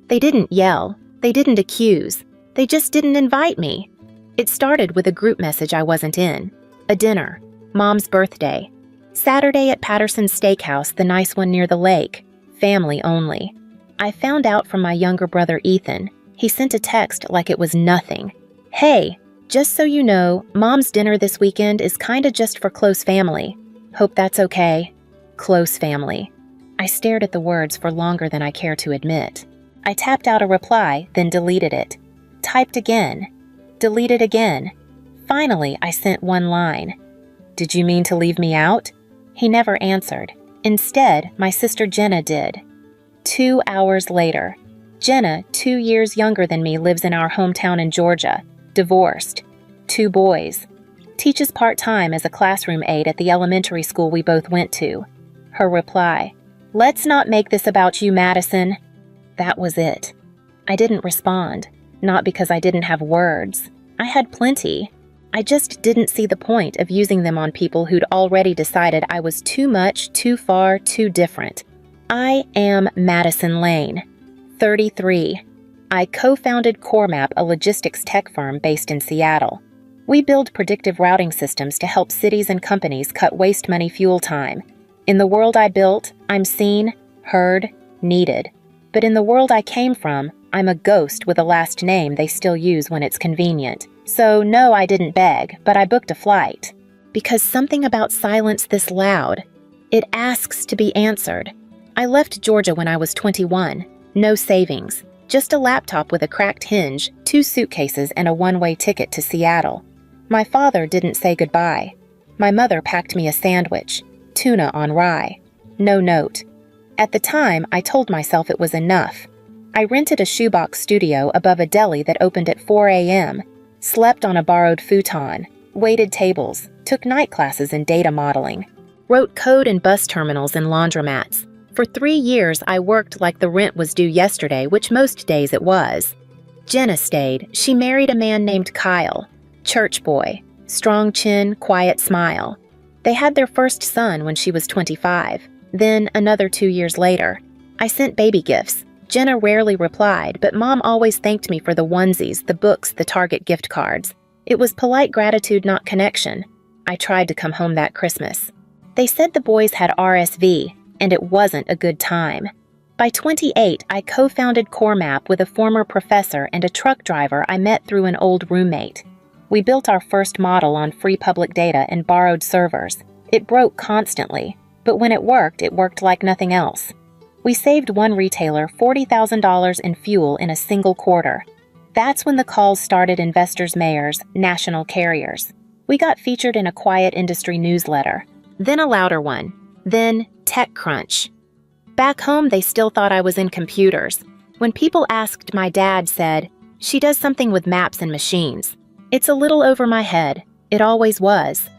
They didn't yell. They didn't accuse. They just didn't invite me. It started with a group message I wasn't in. A dinner. Mom's birthday. Saturday at Patterson's Steakhouse, the nice one near the lake. Family only. I found out from my younger brother Ethan. He sent a text like it was nothing. Hey, just so you know, Mom's dinner this weekend is kinda just for close family. Hope that's okay. Close family. I stared at the words for longer than I care to admit. I tapped out a reply, then deleted it. Typed again. Deleted again. Finally, I sent one line. Did you mean to leave me out? He never answered. Instead, my sister Jenna did. 2 hours later. Jenna, 2 years younger than me, lives in our hometown in Georgia. Divorced. 2 boys. Teaches part-time as a classroom aide at the elementary school we both went to. Her reply, "Let's not make this about you, Madison." That was it. I didn't respond, not because I didn't have words. I had plenty. I just didn't see the point of using them on people who'd already decided I was too much, too far, too different. I am Madison Lane, 33. I co-founded CoreMap, a logistics tech firm based in Seattle. We build predictive routing systems to help cities and companies cut waste money fuel time. In the world I built, I'm seen, heard, needed. But in the world I came from, I'm a ghost with a last name they still use when it's convenient. So no, I didn't beg, but I booked a flight. Because something about silence this loud. It asks to be answered. I left Georgia when I was 21. No savings. Just a laptop with a cracked hinge, 2 suitcases, and a one-way ticket to Seattle. My father didn't say goodbye. My mother packed me a sandwich. Tuna on rye. No note. At the time, I told myself it was enough. I rented a shoebox studio above a deli that opened at 4 a.m., slept on a borrowed futon, waited tables, took night classes in data modeling, wrote code in bus terminals and laundromats. For 3 years, I worked like the rent was due yesterday, which most days it was. Jenna stayed. She married a man named Kyle. Church boy. Strong chin, quiet smile. They had their first son when she was 25. Then, another 2 years later. I sent baby gifts. Jenna rarely replied, but Mom always thanked me for the onesies, the books, the Target gift cards. It was polite gratitude, not connection. I tried to come home that Christmas. They said the boys had RSV, and it wasn't a good time. By 28, I co-founded CoreMap with a former professor and a truck driver I met through an old roommate. We built our first model on free public data and borrowed servers. It broke constantly, but when it worked like nothing else. We saved one retailer $40,000 in fuel in a single quarter. That's when the calls started: investors, mayors, national carriers. We got featured in a quiet industry newsletter, then a louder one, then TechCrunch. Back home, they still thought I was in computers. When people asked, my dad said, "She does something with maps and machines." It's a little over my head. It always was.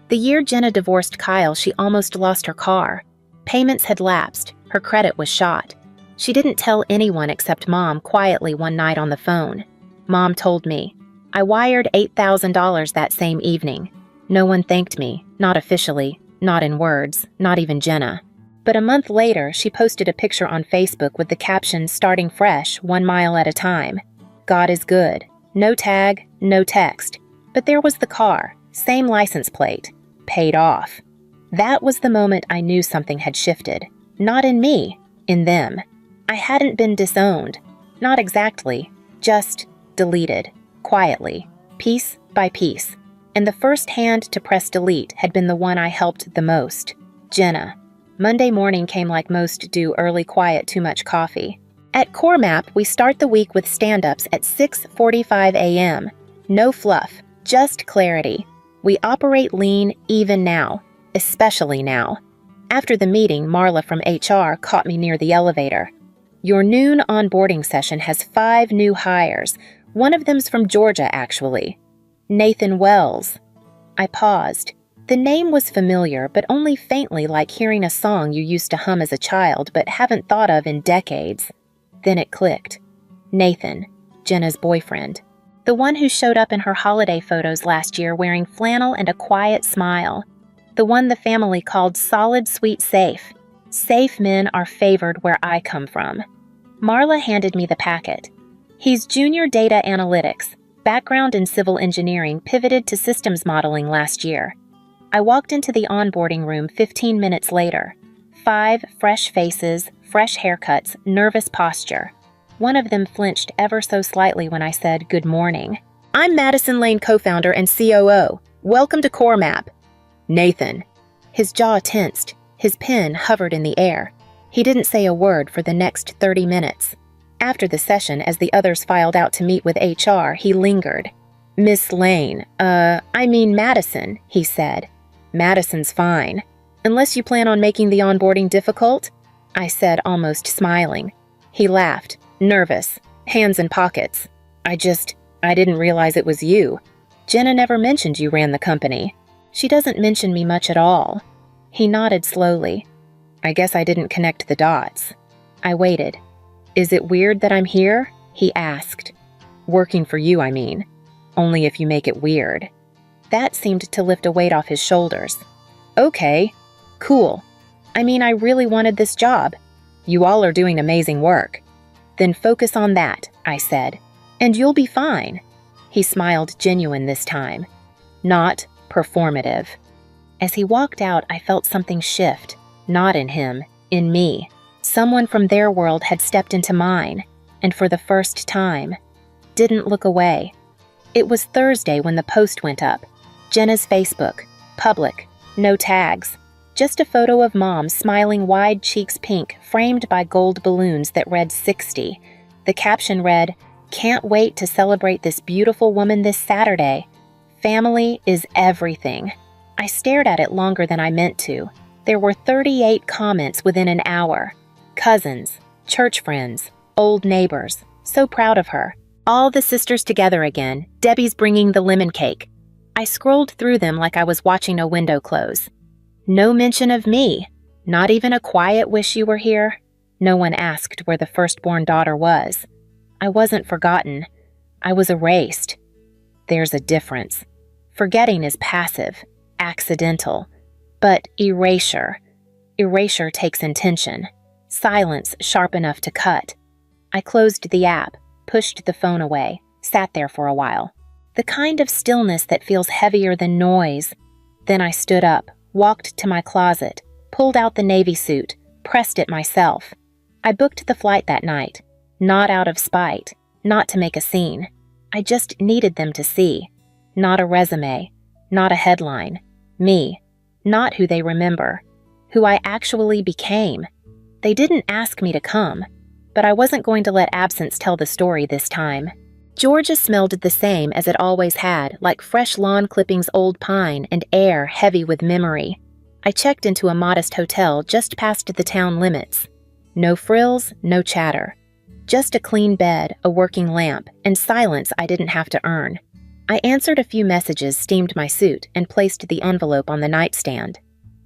The year Jenna divorced Kyle, she almost lost her car. Payments had lapsed. Her credit was shot. She didn't tell anyone except Mom quietly one night on the phone. Mom told me. I wired $8,000 that same evening. No one thanked me, not officially, not in words, not even Jenna. But a month later, she posted a picture on Facebook with the caption, "Starting fresh, 1 mile at a time. God is good." No tag, no text. But there was the car, same license plate, paid off. That was the moment I knew something had shifted. Not in me, in them. I hadn't been disowned. Not exactly, just deleted, quietly, piece by piece. And the first hand to press delete had been the one I helped the most, Jenna. Monday morning came like most do: early, quiet, too much coffee. At CoreMap, we start the week with stand-ups at 6:45 a.m. No fluff, just clarity. We operate lean even now, especially now. After the meeting, Marla from HR caught me near the elevator. "Your noon onboarding session has 5 new hires. One of them's from Georgia, actually. Nathan Wells." I paused. The name was familiar, but only faintly, like hearing a song you used to hum as a child but haven't thought of in decades. Then it clicked. Nathan, Jenna's boyfriend. The one who showed up in her holiday photos last year wearing flannel and a quiet smile. The one the family called solid, sweet, safe. Safe men are favored where I come from. Marla handed me the packet. He's junior data analytics, background in civil engineering, pivoted to systems modeling last year. I walked into the onboarding room 15 minutes later. 5 fresh faces, fresh haircuts, nervous posture. One of them flinched ever so slightly when I said, "Good morning." "I'm Madison Lane co-founder and COO. Welcome to Core Map." "Nathan." His jaw tensed. His pen hovered in the air. He didn't say a word for the next 30 minutes. After the session, as the others filed out to meet with HR, he lingered. "Miss Lane, I mean Madison," he said. "Madison's fine. Unless you plan on making the onboarding difficult?" I said, almost smiling. He laughed, nervous, hands in pockets. I didn't realize it was you. Jenna never mentioned you ran the company. She doesn't mention me much at all." He nodded slowly. "I guess I didn't connect the dots." I waited. "Is it weird that I'm here?" he asked. "Working for you, I mean. Only if you make it weird." That seemed to lift a weight off his shoulders. "Okay, cool. I mean, I really wanted this job. You all are doing amazing work." "Then focus on that," I said, "and you'll be fine." He smiled, genuine this time, not performative. As he walked out, I felt something shift, not in him, in me. Someone from their world had stepped into mine, and for the first time, didn't look away. It was Thursday when the post went up. Jenna's Facebook, public, no tags. Just a photo of Mom smiling, wide cheeks pink, framed by gold balloons that read 60. The caption read, "Can't wait to celebrate this beautiful woman this Saturday. Family is everything." I stared at it longer than I meant to. There were 38 comments within an hour. Cousins, church friends, old neighbors. So proud of her. All the sisters together again. Debbie's bringing the lemon cake. I scrolled through them like I was watching a window close. No mention of me. Not even a quiet "wish you were here." No one asked where the firstborn daughter was. I wasn't forgotten. I was erased. There's a difference. Forgetting is passive, accidental. But erasure takes intention. Silence sharp enough to cut. I closed the app, pushed the phone away, sat there for a while. The kind of stillness that feels heavier than noise. Then I stood up, walked to my closet, pulled out the navy suit, pressed it myself. I booked the flight that night, not out of spite, not to make a scene. I just needed them to see. Not a resume, not a headline. Me, not who they remember, who I actually became. They didn't ask me to come, but I wasn't going to let absence tell the story this time. Georgia smelled the same as it always had, like fresh lawn clippings, old pine, and air heavy with memory. I checked into a modest hotel just past the town limits. No frills, no chatter. Just a clean bed, a working lamp, and silence I didn't have to earn. I answered a few messages, steamed my suit, and placed the envelope on the nightstand.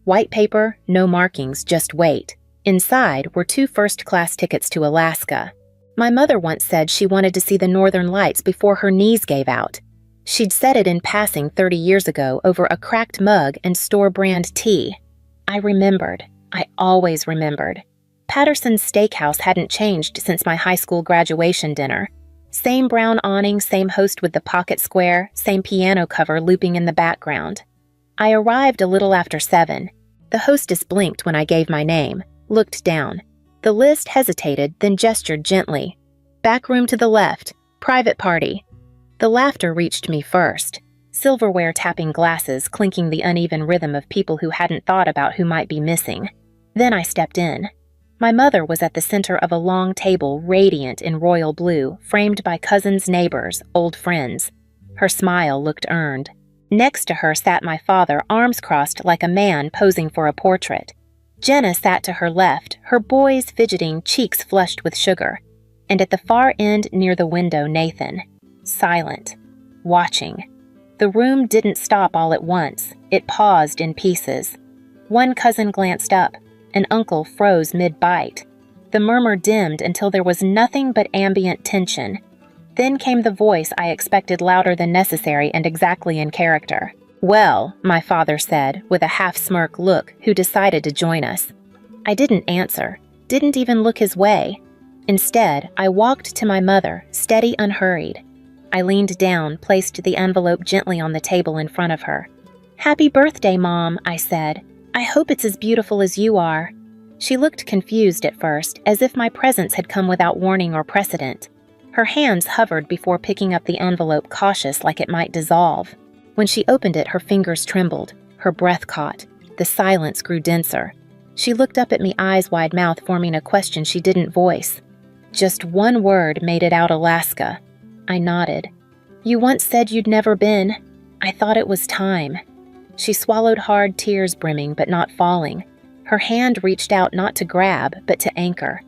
White paper, no markings, just weight. Inside were 2 first-class tickets to Alaska. My mother once said she wanted to see the northern lights before her knees gave out. She'd said it in passing 30 years ago over a cracked mug and store-brand tea. I remembered. I always remembered. Patterson's Steakhouse hadn't changed since my high school graduation dinner. Same brown awning, same host with the pocket square, same piano cover looping in the background. I arrived a little after 7. The hostess blinked when I gave my name, looked down. The list hesitated, then gestured gently. "Back room to the left. Private party." The laughter reached me first. Silverware tapping glasses, clinking the uneven rhythm of people who hadn't thought about who might be missing. Then I stepped in. My mother was at the center of a long table, radiant in royal blue, framed by cousins, neighbors, old friends. Her smile looked earned. Next to her sat my father, arms crossed like a man posing for a portrait. Jenna sat to her left, her boys fidgeting, cheeks flushed with sugar. And at the far end near the window, Nathan. Silent. Watching. The room didn't stop all at once. It paused in pieces. One cousin glanced up. An uncle froze mid-bite. The murmur dimmed until there was nothing but ambient tension. Then came the voice I expected louder than necessary and exactly in character. "Well," my father said, with a half-smirk look, who decided to join us. I didn't answer, didn't even look his way. Instead, I walked to my mother, steady, unhurried. I leaned down, placed the envelope gently on the table in front of her. "Happy birthday, Mom," I said. "I hope it's as beautiful as you are." She looked confused at first, as if my presence had come without warning or precedent. Her hands hovered before picking up the envelope, cautious like it might dissolve. When she opened it, her fingers trembled. Her breath caught. The silence grew denser. She looked up at me, eyes wide, mouth forming a question she didn't voice. Just one word made it out: Alaska. I nodded. "You once said you'd never been. I thought it was time." She swallowed hard, tears brimming but not falling. Her hand reached out not to grab, but to anchor.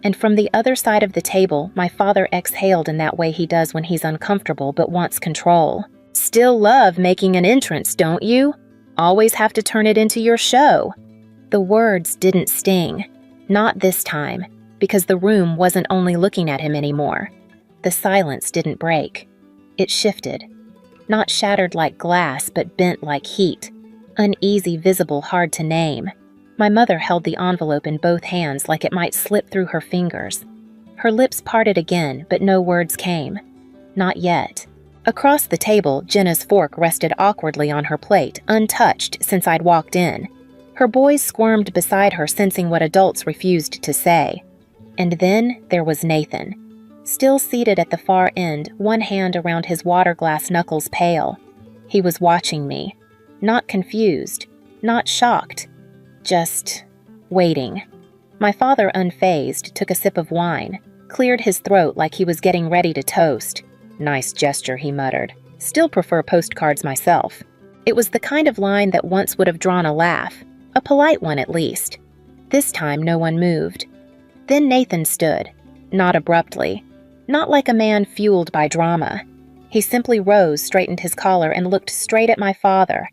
And from the other side of the table, my father exhaled in that way he does when he's uncomfortable but wants control. "Still love making an entrance, don't you? Always have to turn it into your show." The words didn't sting. Not this time, because the room wasn't only looking at him anymore. The silence didn't break. It shifted. Not shattered like glass, but bent like heat. Uneasy, visible, hard to name. My mother held the envelope in both hands like it might slip through her fingers. Her lips parted again, but no words came. Not yet. Across the table, Jenna's fork rested awkwardly on her plate, untouched since I'd walked in. Her boys squirmed beside her, sensing what adults refused to say. And then there was Nathan. Still seated at the far end, one hand around his water glass knuckles pale. He was watching me. Not confused. Not shocked. Just waiting. My father, unfazed, took a sip of wine, cleared his throat like he was getting ready to toast. "Nice gesture," he muttered. "Still prefer postcards myself." It was the kind of line that once would have drawn a laugh, a polite one at least. This time no one moved. Then Nathan stood, not abruptly, not like a man fueled by drama. He simply rose, straightened his collar, and looked straight at my father.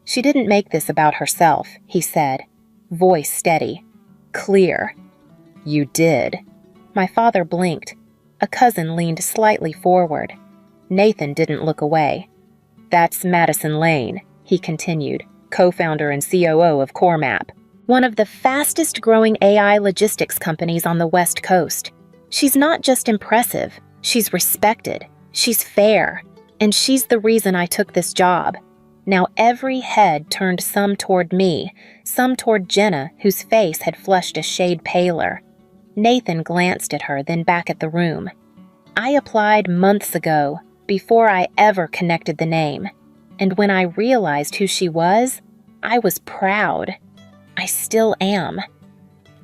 "She didn't make this about herself," he said, voice steady, clear. "You did." My father blinked. A cousin leaned slightly forward. Nathan didn't look away. "That's Madison Lane," he continued, co-founder and COO of CoreMap, one of the fastest-growing AI logistics companies on the West Coast. She's not just impressive, she's respected, she's fair, and she's the reason I took this job. Now every head turned, some toward me, some toward Jenna, whose face had flushed a shade paler. Nathan glanced at her, then back at the room. I applied months ago, before I ever connected the name. And when I realized who she was, I was proud. I still am.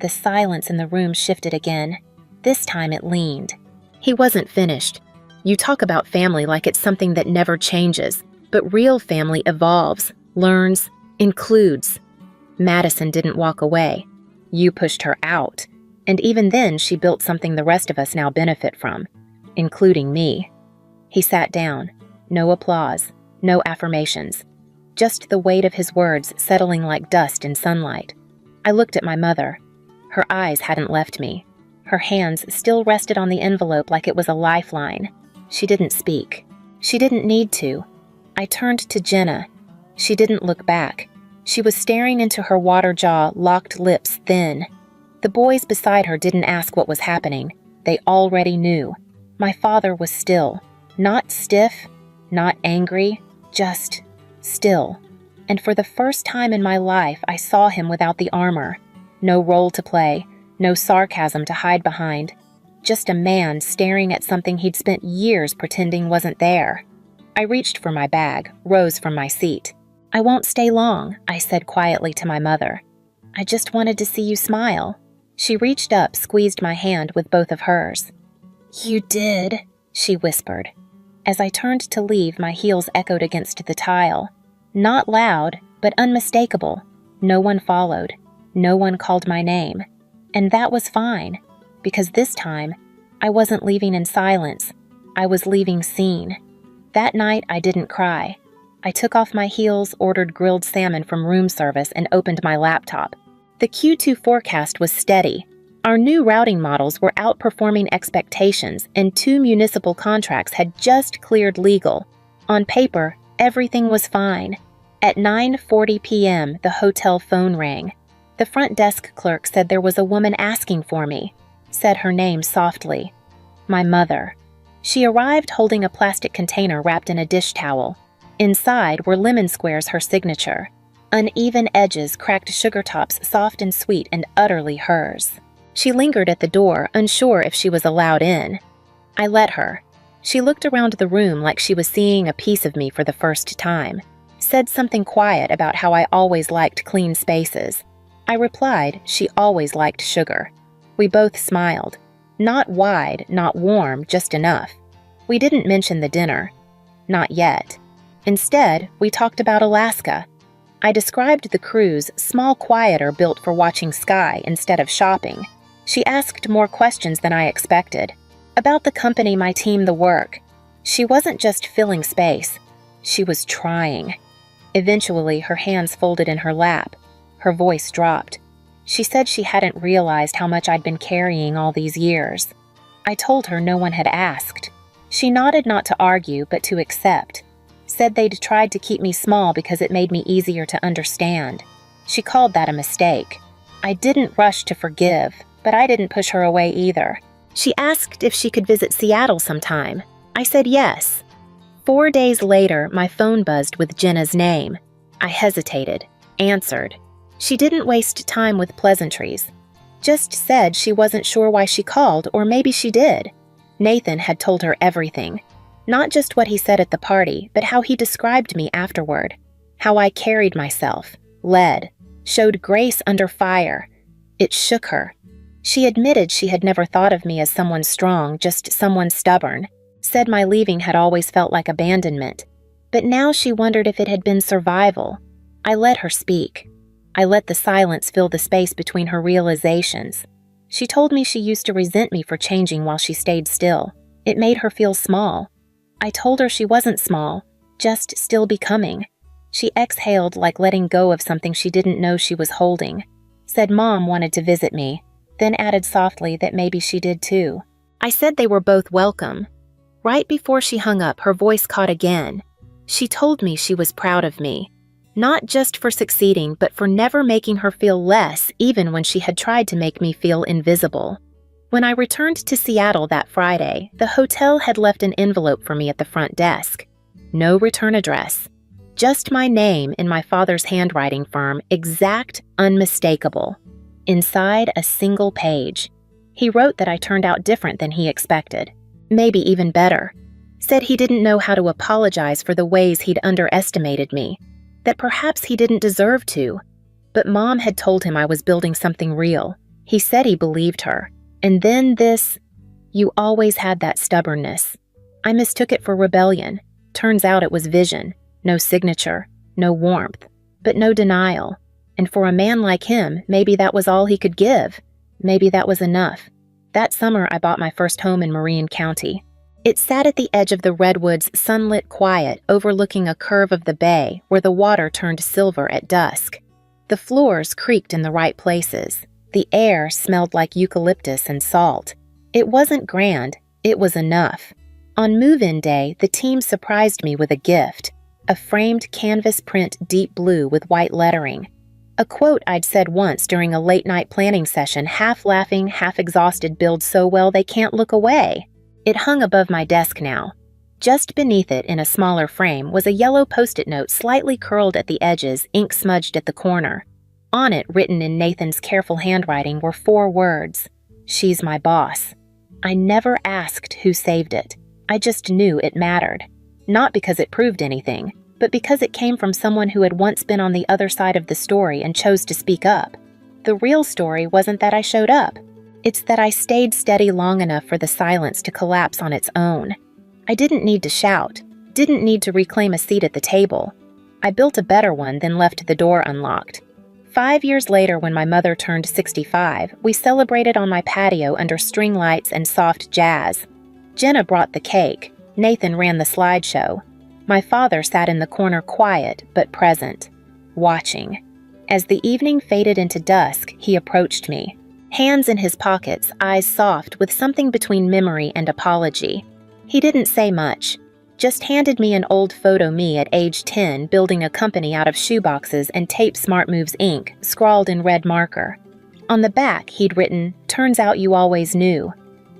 The silence in the room shifted again. This time it leaned. He wasn't finished. "You talk about family like it's something that never changes, but real family evolves, learns, includes." Madison didn't walk away. You pushed her out. And even then, she built something the rest of us now benefit from, including me. He sat down. No applause, no affirmations. Just the weight of his words settling like dust in sunlight. I looked at my mother. Her eyes hadn't left me. Her hands still rested on the envelope like it was a lifeline. She didn't speak. She didn't need to. I turned to Jenna. She didn't look back. She was staring into her water jaw, locked lips thin. The boys beside her didn't ask what was happening. They already knew. My father was still. Not stiff, not angry, just still. And for the first time in my life, I saw him without the armor. No role to play, no sarcasm to hide behind. Just a man staring at something he'd spent years pretending wasn't there. I reached for my bag, rose from my seat. "I won't stay long," I said quietly to my mother. "I just wanted to see you smile." She reached up, squeezed my hand with both of hers. "You did," she whispered. As I turned to leave, my heels echoed against the tile. Not loud, but unmistakable. No one followed. No one called my name. And that was fine, because this time, I wasn't leaving in silence. I was leaving seen. That night, I didn't cry. I took off my heels, ordered grilled salmon from room service, and opened my laptop. The Q2 forecast was steady. Our new routing models were outperforming expectations, and 2 municipal contracts had just cleared legal. On paper, everything was fine. At 9:40 p.m., the hotel phone rang. The front desk clerk said there was a woman asking for me. said her name softly. My mother. She arrived holding a plastic container wrapped in a dish towel. Inside were lemon squares, her signature. Uneven edges, cracked sugar tops, soft and sweet and utterly hers. She lingered at the door, unsure if she was allowed in. I let her. She looked around the room like she was seeing a piece of me for the first time. Said something quiet about how I always liked clean spaces. I replied she always liked sugar. We both smiled. Not wide, not warm, just enough. We didn't mention the dinner. Not yet. Instead, we talked about Alaska. I described the cruise, small quieter built for watching sky instead of shopping. She asked more questions than I expected. About the company, my team, the work. She wasn't just filling space. She was trying. Eventually, her hands folded in her lap. Her voice dropped. She said she hadn't realized how much I'd been carrying all these years. I told her no one had asked. She nodded, not to argue, but to accept. Said they'd tried to keep me small because it made me easier to understand. She called that a mistake. I didn't rush to forgive, but I didn't push her away either. She asked if she could visit Seattle sometime. I said yes. 4 days later, my phone buzzed with Jenna's name. I hesitated, answered. She didn't waste time with pleasantries. Just said she wasn't sure why she called, or maybe she did. Nathan had told her everything. Not just what he said at the party, but how he described me afterward. How I carried myself, led, showed grace under fire. It shook her. She admitted she had never thought of me as someone strong, just someone stubborn. Said my leaving had always felt like abandonment. But now she wondered if it had been survival. I let her speak. I let the silence fill the space between her realizations. She told me she used to resent me for changing while she stayed still. It made her feel small. I told her she wasn't small, just still becoming. She exhaled like letting go of something she didn't know she was holding. Said Mom wanted to visit me, then added softly that maybe she did too. I said they were both welcome. Right before she hung up, her voice caught again. She told me she was proud of me. Not just for succeeding, but for never making her feel less, even when she had tried to make me feel invisible. When I returned to Seattle that Friday, the hotel had left an envelope for me at the front desk. No return address. Just my name in my father's handwriting firm, exact, unmistakable. Inside, a single page. He wrote that I turned out different than he expected. Maybe even better. Said he didn't know how to apologize for the ways he'd underestimated me. That perhaps he didn't deserve to. But Mom had told him I was building something real. He said he believed her. And then this, you always had that stubbornness. I mistook it for rebellion. Turns out it was vision. No signature, no warmth, but no denial. And for a man like him, maybe that was all he could give. Maybe that was enough. That summer, I bought my first home in Marin County. It sat at the edge of the redwoods' sunlit quiet, overlooking a curve of the bay where the water turned silver at dusk. The floors creaked in the right places. The air smelled like eucalyptus and salt. It wasn't grand, it was enough. On move-in day, the team surprised me with a gift. A framed canvas print deep blue with white lettering. A quote I'd said once during a late-night planning session, half laughing, half exhausted, build so well they can't look away. It hung above my desk now. Just beneath it, in a smaller frame, was a yellow Post-it note slightly curled at the edges, ink smudged at the corner. On it, written in Nathan's careful handwriting, were 4 words. She's my boss. I never asked who saved it. I just knew it mattered. Not because it proved anything, but because it came from someone who had once been on the other side of the story and chose to speak up. The real story wasn't that I showed up. It's that I stayed steady long enough for the silence to collapse on its own. I didn't need to shout, didn't need to reclaim a seat at the table. I built a better one, then left the door unlocked. 5 years later, when my mother turned 65, we celebrated on my patio under string lights and soft jazz. Jenna brought the cake. Nathan ran the slideshow. My father sat in the corner quiet but present, watching. As the evening faded into dusk, he approached me. Hands in his pockets, eyes soft with something between memory and apology. He didn't say much, just handed me an old photo me at age 10 building a company out of shoeboxes and tape Smart Moves ink, scrawled in red marker. On the back, he'd written, "Turns out you always knew."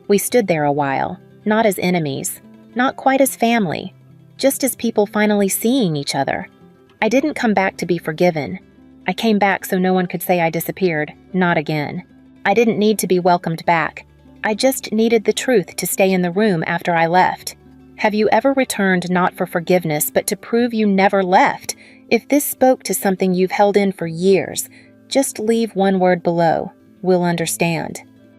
We stood there a while, not as enemies, not quite as family, just as people finally seeing each other. I didn't come back to be forgiven. I came back so no one could say I disappeared, not again. I didn't need to be welcomed back. I just needed the truth to stay in the room after I left. Have you ever returned not for forgiveness, but to prove you never left? If this spoke to something you've held in for years, just leave one word below. We'll understand.